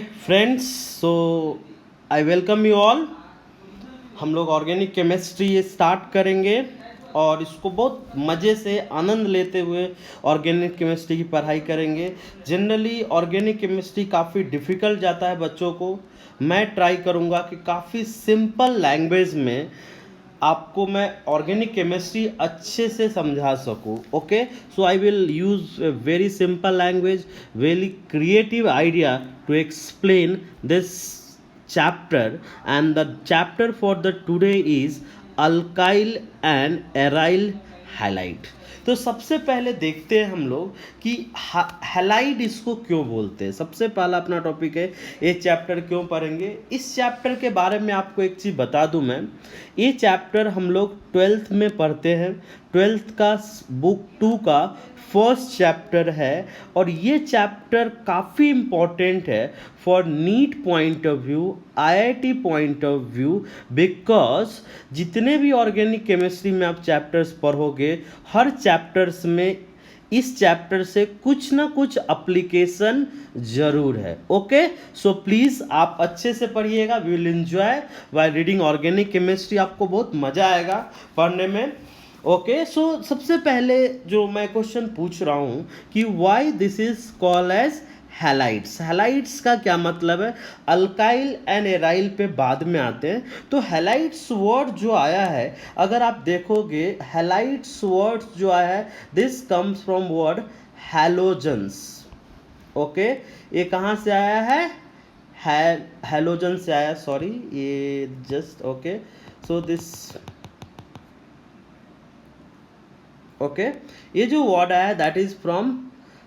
Friends, so I welcome you all. हम लोग organic chemistry ये स्टार्ट करेंगे और इसको बहुत मज़े से आनंद लेते हुए ऑर्गेनिक केमिस्ट्री की पढ़ाई करेंगे। जनरली ऑर्गेनिक केमिस्ट्री काफ़ी डिफ़िकल्ट जाता है बच्चों को। मैं ट्राई करूँगा कि काफ़ी सिंपल लैंग्वेज में आपको मैं ऑर्गेनिक केमिस्ट्री अच्छे से समझा सकूँ। Okay, so I will use very simple language, very creative idea to explain this chapter, and the chapter for the today is alkyl and aryl halide। तो सबसे पहले देखते हैं हम लोग कि हैलाइड इसको क्यों बोलते हैं। सबसे पहला अपना टॉपिक है ये चैप्टर क्यों पढ़ेंगे। इस चैप्टर के बारे में आपको एक चीज़ बता दूं मैं, ये चैप्टर हम लोग 12th में पढ़ते हैं। 12th का बुक 2 का फर्स्ट चैप्टर है और ये चैप्टर काफ़ी इम्पॉर्टेंट है for NEET point of view, IIT point of view, because जितने भी ऑर्गेनिक केमिस्ट्री में आप चैप्टर्स पढ़ोगे, हर चैप्टर्स में इस चैप्टर से कुछ ना कुछ एप्लीकेशन जरूर है। ओके, सो प्लीज़ आप अच्छे से पढ़िएगा। We will enjoy while reading organic chemistry. आपको बहुत मज़ा आएगा पढ़ने में। ओके, सो सबसे पहले जो मैं क्वेश्चन पूछ रहा हूँ कि why this is called as halides. Halides का क्या मतलब है। अल्काइल एंड एराइल पे बाद में आते हैं। तो हैलाइड्स वर्ड जो आया है, अगर आप देखोगे हैलाइड्स वर्ड जो आया है, this comes from word halogens. Okay, ये कहाँ से आया है, हैलोजन से आया। सॉरी, ये just okay, so this okay, ये जो वर्ड आया है that is from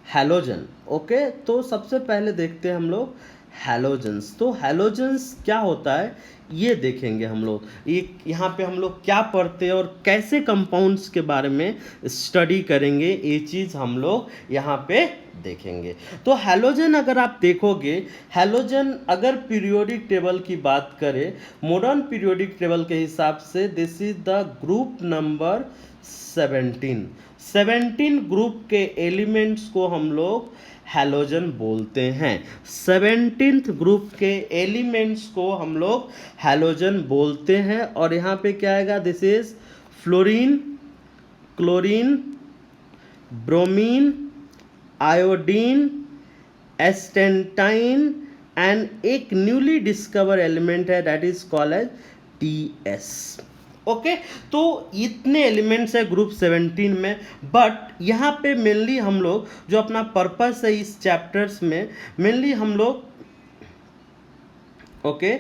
halogen. Okay, तो सबसे पहले देखते हैं हम लोग हैलोजन्स। तो हैलोजन्स क्या होता है ये देखेंगे हम लोग। ये यहाँ पे हम लोग क्या पढ़ते हैं और कैसे कंपाउंड्स के बारे में स्टडी करेंगे, ये चीज़ हम लोग यहाँ पे देखेंगे। तो हैलोजन अगर आप देखोगे, हैलोजन अगर पीरियोडिक टेबल की बात करें, मॉडर्न पीरियोडिक टेबल के हिसाब से this is the group number 17 group के एलिमेंट्स को हम लोग हैलोजन बोलते हैं। 17th ग्रुप के एलिमेंट्स को हम लोग हैलोजन बोलते हैं। और यहाँ पे क्या आएगा, this is fluorine, chlorine, bromine, iodine, astatine and एक न्यूली डिस्कवर एलिमेंट है that is called as TS. Okay, तो इतने एलिमेंट्स है ग्रुप 17 में। बट यहाँ पे मेनली हम लोग जो अपना पर्पस है इस चैप्टर्स में, मेनली हम लोग ओके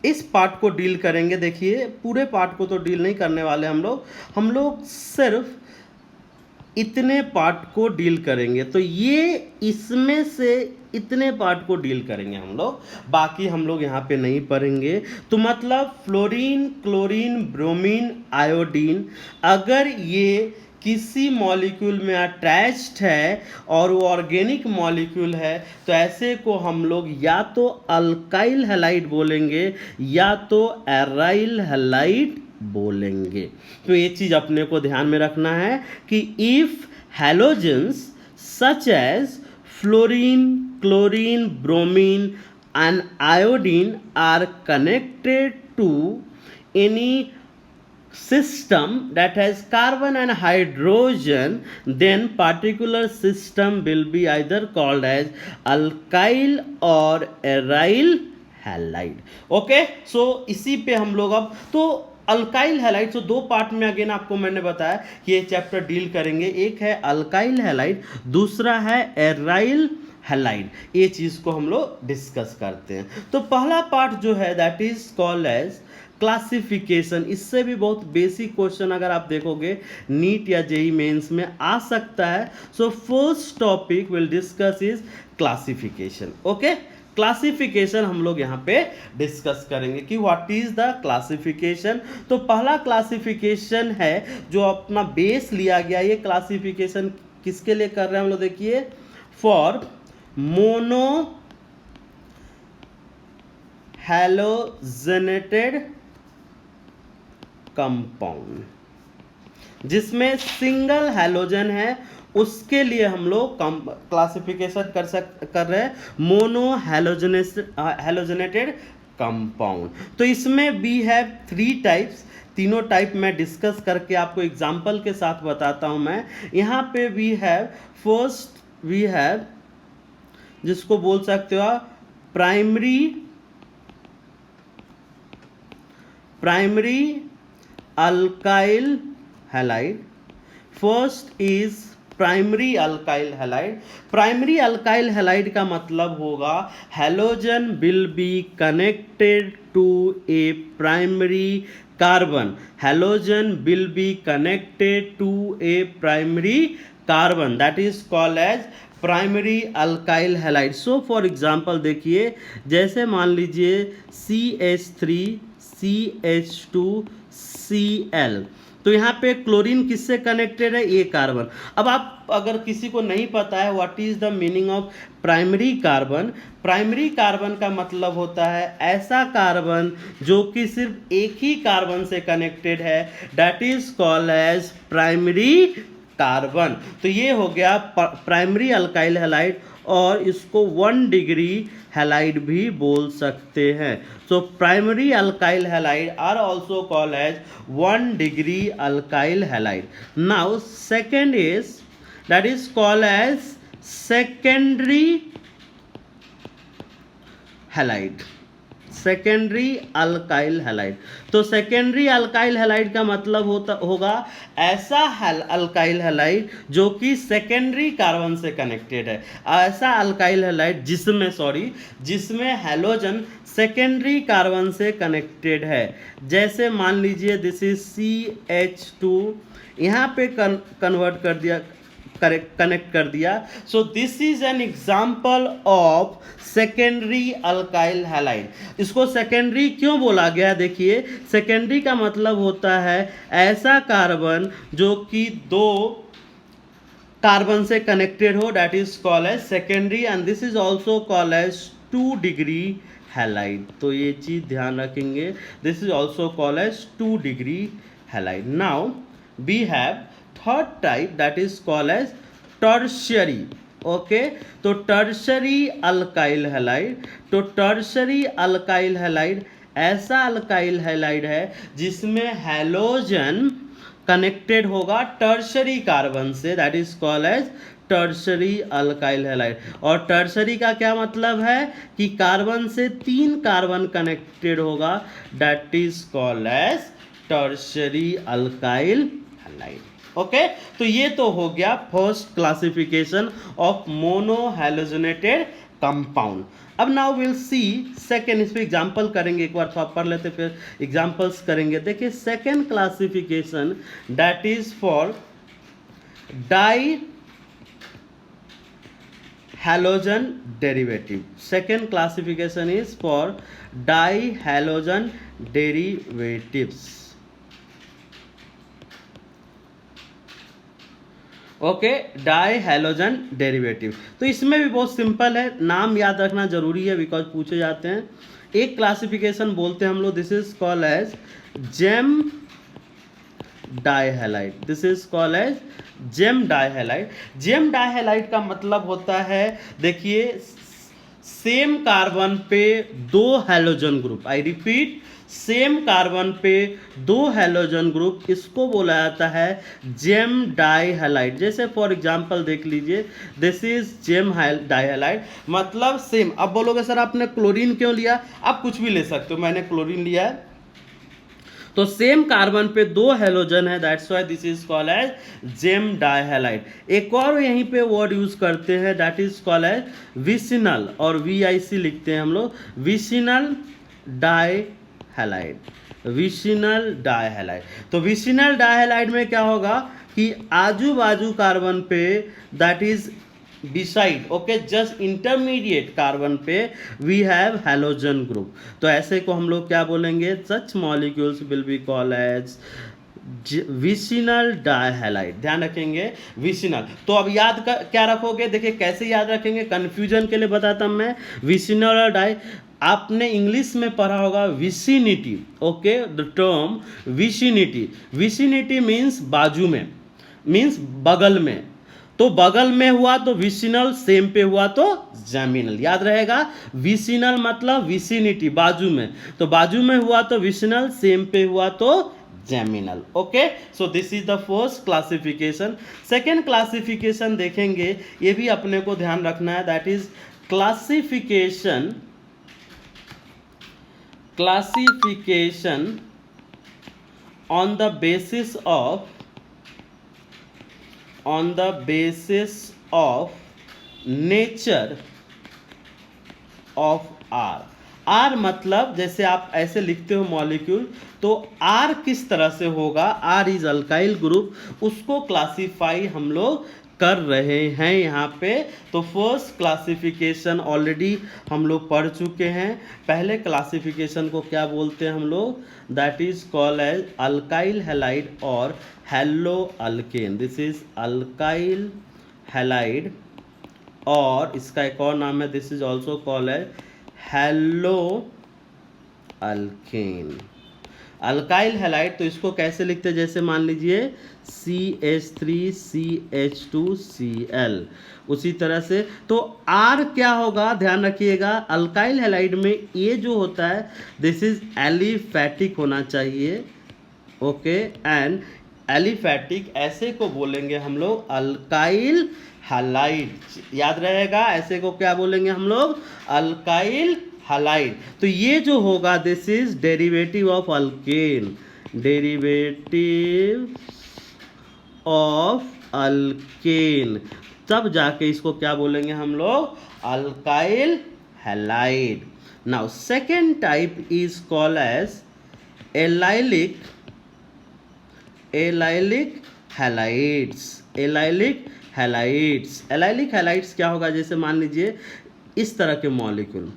इस पार्ट को डील करेंगे। देखिए, पूरे पार्ट को तो डील नहीं करने वाले हम लोग सिर्फ इतने पार्ट को डील करेंगे। तो ये इसमें से इतने पार्ट को डील करेंगे हम लोग, बाकी हम लोग यहाँ पे नहीं पढ़ेंगे। तो मतलब फ्लोरीन, क्लोरीन, ब्रोमीन, आयोडीन, अगर ये किसी मॉलिक्यूल में अटैच्ड है और वो ऑर्गेनिक मॉलिक्यूल है, तो ऐसे को हम लोग या तो अल्काइल हैलाइड बोलेंगे या तो एराइल हैलाइड बोलेंगे। तो ये चीज़ अपने को ध्यान में रखना है कि if halogens such as fluorine, chlorine, bromine and iodine are connected to any system that has carbon and hydrogen, then particular system will be either called as alkyl or aryl halide. Okay, so इसी पे हम लोग अब तो alkyl halide, तो दो part में again आपको मैंने बताया कि ये चैप्टर डील करेंगे। एक है अल्काइल हैलाइड, दूसरा है एराइल हैलाइड। ये चीज़ को हम लोग डिस्कस करते हैं। तो पहला पार्ट जो है that is called as classification. इससे भी बहुत बेसिक क्वेश्चन अगर आप देखोगे नीट या जेई मेंस में आ सकता है। So first topic will discuss is classification. Okay, classification हम लोग यहाँ पे डिस्कस करेंगे कि व्हाट इज द क्लासिफिकेशन। तो पहला क्लासिफिकेशन है जो अपना बेस लिया गया। ये क्लासिफिकेशन किसके लिए कर रहे हैं हम लोग, देखिए, फॉर मोनो हैलोजेनेटेड कंपाउंड। जिसमें सिंगल हैलोजन है उसके लिए हम लोग क्लासिफिकेशन कर रहे हैं मोनो हैलोजनेटेड कंपाउंड। तो इसमें वी हैव 3 टाइप्स, तीनों टाइप मैं डिस्कस करके आपको एग्जांपल के साथ बताता हूं। मैं यहाँ पे we have first we have जिसको बोल सकते हो primary alkyl halide. First is primary alkyl halide. Primary alkyl halide का मतलब होगा halogen will be connected to a primary carbon. Halogen will be connected to a primary carbon, that is called as primary alkyl halide. So for example देखिए, जैसे मान लीजिए CH3 CH2Cl, तो यहाँ पे क्लोरीन किससे कनेक्टेड है? ए कार्बन। अब आप अगर किसी को नहीं पता है what is the meaning of primary carbon, primary carbon का मतलब होता है ऐसा कार्बन जो कि सिर्फ एक ही कार्बन से कनेक्टेड है, that is called as primary carbon. तो ये हो गया प्राइमरी अल्काइल हैलाइड, और इसको 1 डिग्री हैलाइड भी बोल सकते हैं। So primary alkyl halide are also called as 1 degree alkyl halide. Now second is that is called as secondary halide, secondary alkyl halide. तो सेकेंडरी अल्काइल हैलाइड का मतलब होगा ऐसा अल्काइल हैलाइड जो कि सेकेंडरी कार्बन से कनेक्टेड है, ऐसा अल्काइल हैलाइड जिसमें हैलोजन सेकेंडरी कार्बन से कनेक्टेड है। जैसे मान लीजिए दिस इज CH2, यहाँ पे कन्वर्ट कर दिया, कनेक्ट कर दिया। सो this is an example of secondary alkyl halide. इसको सेकेंडरी क्यों बोला गया? देखिए, सेकेंडरी का मतलब होता है ऐसा कार्बन जो कि 2 कार्बन से कनेक्टेड हो, that is called as secondary, and this is also called as 2 degree halide. तो ये चीज ध्यान रखेंगे, this is also called as 2 degree halide. Now we have third type that is called as tertiary. Okay, तो tertiary alkyl halide, तो tertiary alkyl halide ऐसा alkyl halide है जिसमें हैलोजन कनेक्टेड होगा टर्शियरी कार्बन से, that is called as tertiary alkyl halide. और tertiary का क्या मतलब है कि कार्बन से 3 कार्बन कनेक्टेड होगा, that is called as tertiary alkyl halide. Okay, तो ये तो हो गया first classification of mono halogenated compound. अब नाउ विल सी सेकेंड, इस पे एग्जाम्पल करेंगे, एक बार तो आप पढ़ लेते फिर एग्जाम्पल्स करेंगे। देखिए second classification that is for di halogen derivative. Second classification is for di halogen derivatives. Okay, di halogen derivative. तो इसमें भी बहुत सिंपल है, नाम याद रखना जरूरी है बिकॉज पूछे जाते हैं। एक क्लासिफिकेशन बोलते हैं हम लोग, this is called as gem dihalide, this is called as gem dihalide. Gem dihalide का मतलब होता है, देखिए सेम कार्बन पे 2 halogen group, I repeat, same carbon पे 2 हैलोजन ग्रुप, इसको बोला जाता है जेम डाइहैलाइड। जैसे फॉर एग्जांपल देख लीजिए, दिस इज जेम डाइहैलाइड, मतलब सेम। अब बोलोगे सर आपने क्लोरीन क्यों लिया? आप कुछ भी ले सकते हो, मैंने क्लोरीन लिया है। तो सेम कार्बन पे 2 हैलोजन है, that's why this is called as gem dihalide. एक और यहीं पे वर्ड यूज करते हैं, that is called as vicinal, और VIC लिखते हैं हम लोग, विसिनल डाइहैलाइड, विसिनल डाइहैलाइड। तो विसिनल डाइहैलाइड में क्या होगा कि आजू बाजू कार्बन पे, that is beside, okay, just intermediate carbon पे वी हैव हैलोजन ग्रुप। तो ऐसे को हम लोग क्या बोलेंगे? Such molecules will be called as vicinal dihalide. ध्यान रखेंगे विसिनल। तो अब क्या रखोगे? देखिए कैसे याद रखेंगे, कंफ्यूजन के लिए बताता हूं मैं। विसिनल और डाई, आपने इंग्लिश में पढ़ा होगा vicinity, okay, the term vicinity, vicinity means बाजू में, मीन्स बगल में, तो बगल में हुआ तो विसिनल, सेम पे हुआ तो जमीनल, याद रहेगा। विसिनल मतलब विसिनिटी, बाजू में, तो बाजू में हुआ तो विसिनल, सेम पे हुआ तो geminal, okay. So this is the first classification. Second classification देखेंगे, ये भी अपने को ध्यान रखना है, that is classification on the basis of nature of R। R मतलब जैसे आप ऐसे लिखते हो मॉलिक्यूल, तो R किस तरह से होगा, R इज अल्काइल ग्रुप, उसको क्लासीफाई हम लोग कर रहे हैं यहाँ पे। तो फर्स्ट क्लासिफिकेशन ऑलरेडी हम लोग पढ़ चुके हैं। पहले क्लासिफिकेशन को क्या बोलते हैं हम लोग, that is called as alkyl halide और halo alkane. This is alkyl halide और इसका एक और नाम है, this is also called as halo alkane. Alkyl halide तो इसको कैसे लिखते हैं, जैसे मान लीजिए CH3CH2Cl, उसी तरह से। तो R क्या होगा, ध्यान रखिएगा, अल्काइल हैलाइड में ये जो होता है दिस इज एलिफैटिक होना चाहिए, ओके, एंड एलिफैटिक ऐसे को बोलेंगे हम लोग अल्काइल हैलाइड, याद रहेगा, ऐसे को क्या बोलेंगे हम लोग, अल्काइल हैलाइड। तो ये जो होगा this is derivative of alkane, derivative of alkane, तब जाके इसको क्या बोलेंगे हम लोग, alkyl halide. Now second type is called as allylic halides. Allylic halides क्या होगा, जैसे मान लीजिए इस तरह के मॉलिक्यूल,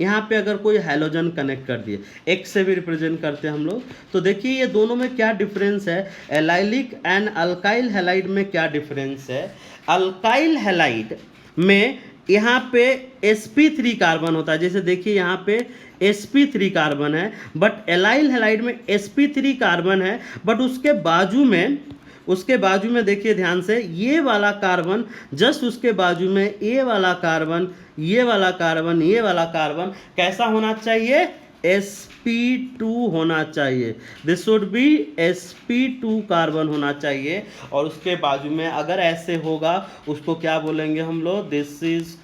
यहाँ पे अगर कोई हैलोजन कनेक्ट कर दिए, एक्स से भी रिप्रेजेंट करते हैं हम लोग, तो देखिए ये दोनों में क्या डिफरेंस है, एलाइलिक एंड अल्काइल हैलाइड में क्या डिफरेंस है। अल्काइल हैलाइड में यहाँ पे sp3 कार्बन होता है, जैसे देखिए यहाँ पे sp3 कार्बन है, बट एलाइल हैलाइड में sp3 कार्बन है, बट उसके बाजू में देखिए ध्यान से, ये वाला कार्बन जस्ट उसके बाजू में ये वाला कार्बन, ये वाला कार्बन, ये वाला कार्बन कैसा होना चाहिए, sp2 होना चाहिए, this should be sp2 carbon होना चाहिए। और उसके बाजू में अगर ऐसे होगा उसको क्या बोलेंगे हम लोग, this is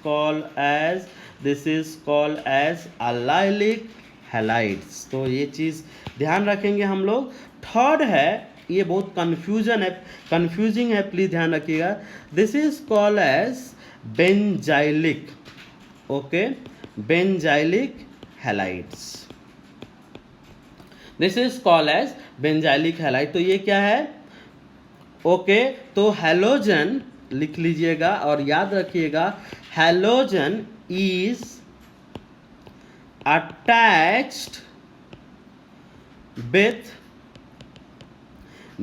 called as allylic halides. तो ये चीज़ ध्यान रखेंगे हम लोग। थर्ड है, ये बहुत कंफ्यूजिंग है, प्लीज ध्यान रखिएगा, this is called as benzylic, okay, benzylic halides, this is called as benzylic halide. तो ये क्या है, ओके, तो हैलोजन लिख लीजिएगा और याद रखिएगा, halogen is attached with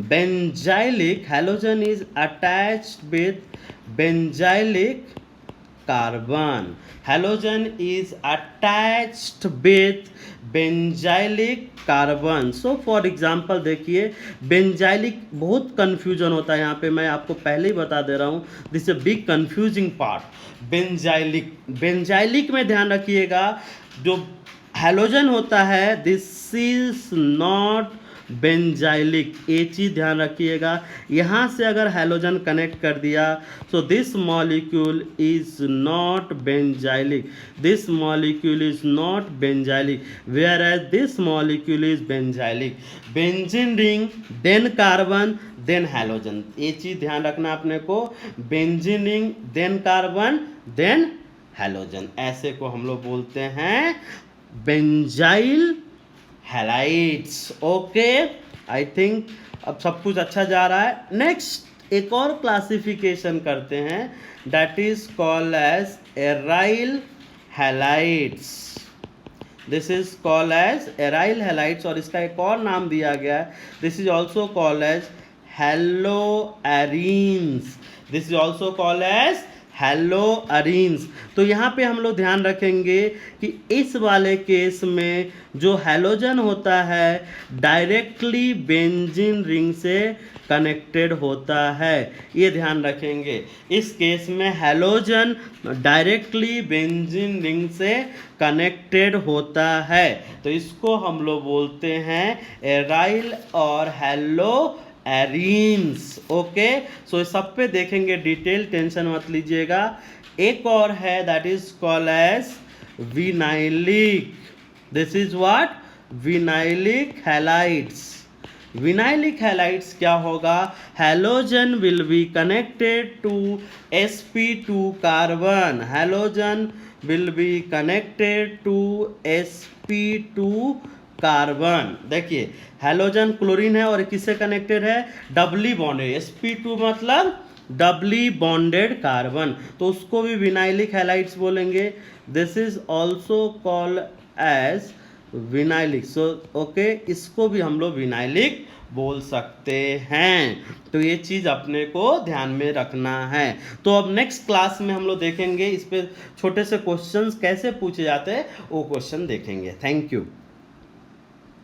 benzylic, halogen is attached with benzylic carbon, halogen is attached with benzylic carbon। so for example देखिए benzylic, बहुत confusion होता है यहाँ पे, मैं आपको पहले ही बता दे रहा हूँ, this is a big confusing part. Benzylic में ध्यान रखिएगा, जो हैलोजन होता है दिस इज नॉट बेंजाइलिक, ये चीज़ ध्यान रखिएगा। यहाँ से अगर हैलोजन कनेक्ट कर दिया तो this molecule is not benzylic, this molecule is not benzylic, whereas this molecule is benzylic. Benzene ring then carbon then halogen, ये चीज़ ध्यान रखना अपने को, benzene ring then carbon then halogen, ऐसे को हम लोग बोलते हैं benzyl halides, okay. I think अब सब कुछ अच्छा जा रहा है। नेक्स्ट एक और क्लासिफिकेशन करते हैं, that is called as aryl halides, this is called as aryl halides, और इसका एक और नाम दिया गया है, this is also called as haloarenes, this is also called as halo arenes. तो यहाँ पे हम लोग ध्यान रखेंगे कि इस वाले केस में जो हैलोजन होता है डायरेक्टली बेंजीन रिंग से कनेक्टेड होता है, ये ध्यान रखेंगे। इस केस में हैलोजन डायरेक्टली बेंजीन रिंग से कनेक्टेड होता है, तो इसको हम लोग बोलते हैं एराइल और हेलो एरीन्स। ओके, सो सब पे देखेंगे डिटेल, टेंशन मत लीजिएगा। एक और है that is called as vinylic. This is what? Vinylic halides. Vinylic halides क्या होगा? Halogen will be connected to sp2 carbon. Halogen will be connected to sp2 carbon. देखिए हैलोजन क्लोरीन है और किससे कनेक्टेड है? Doubly bonded. sp2 मतलब doubly bonded carbon, तो उसको भी विनाइलिक हैलाइड्स बोलेंगे। This is also called as vinylic. So okay, इसको भी हम लोग विनाइलिक बोल सकते हैं। तो ये चीज़ अपने को ध्यान में रखना है। तो अब नेक्स्ट क्लास में हम लोग देखेंगे इस पे छोटे से क्वेश्चंस कैसे पूछे जाते हैं, वो क्वेश्चन देखेंगे। Thank you.